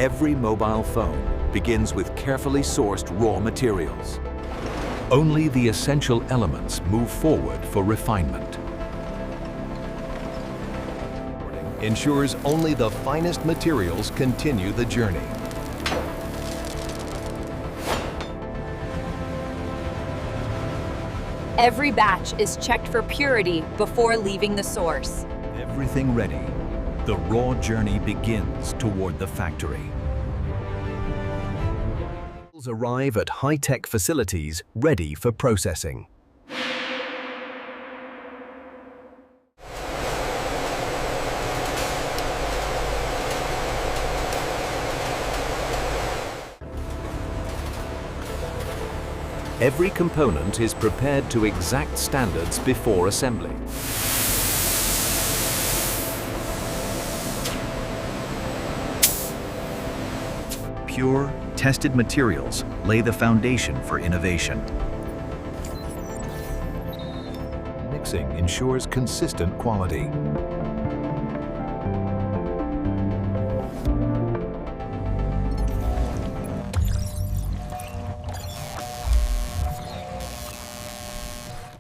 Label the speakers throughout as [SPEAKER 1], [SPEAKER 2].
[SPEAKER 1] Every mobile phone begins with carefully sourced raw materials. Only the essential elements move forward for refinement.
[SPEAKER 2] Ensures only the finest materials continue the journey.
[SPEAKER 3] Every batch is checked for purity before leaving the source.
[SPEAKER 1] Everything ready, the raw journey begins toward the factory.
[SPEAKER 2] Arrive at high-tech facilities ready for processing.
[SPEAKER 1] Every component is prepared to exact standards before assembly.
[SPEAKER 2] Pure, tested materials lay the foundation for innovation.
[SPEAKER 1] Mixing ensures consistent quality.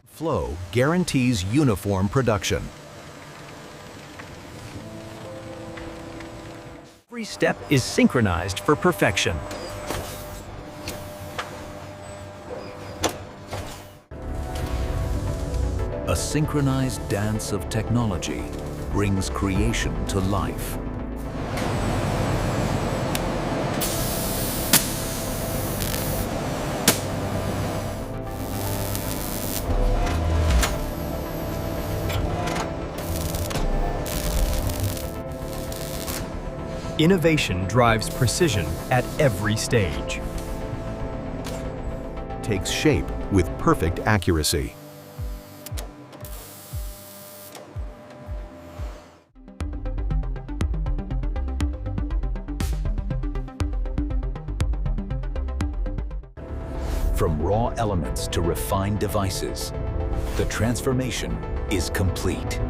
[SPEAKER 2] Flow guarantees uniform production. Every step is synchronized for perfection.
[SPEAKER 1] A synchronized dance of technology brings creation to life.
[SPEAKER 4] Innovation drives precision at every stage.
[SPEAKER 2] Takes shape with perfect accuracy.
[SPEAKER 1] From raw elements to refined devices, the transformation is complete.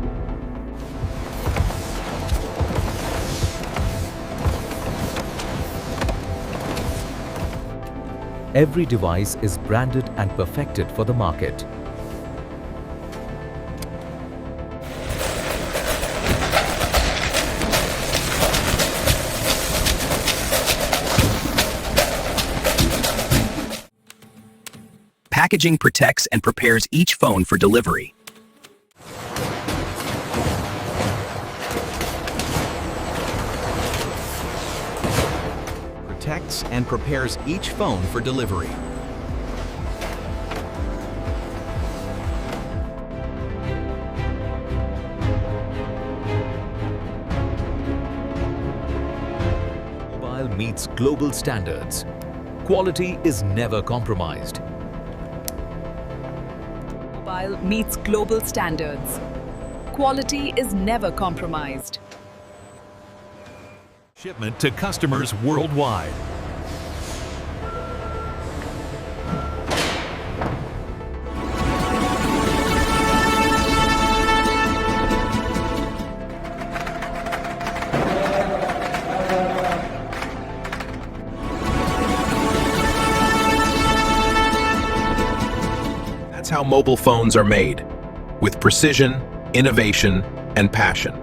[SPEAKER 1] Every device is branded and perfected for the market.
[SPEAKER 5] Packaging protects and prepares each phone for delivery.
[SPEAKER 2] Protects and prepares each phone for delivery.
[SPEAKER 1] Mobile meets global standards. Quality is never compromised.
[SPEAKER 3] Mobile meets global standards. Quality is never compromised.
[SPEAKER 1] Shipment to customers worldwide.
[SPEAKER 5] That's how mobile phones are made, with precision, innovation, and passion.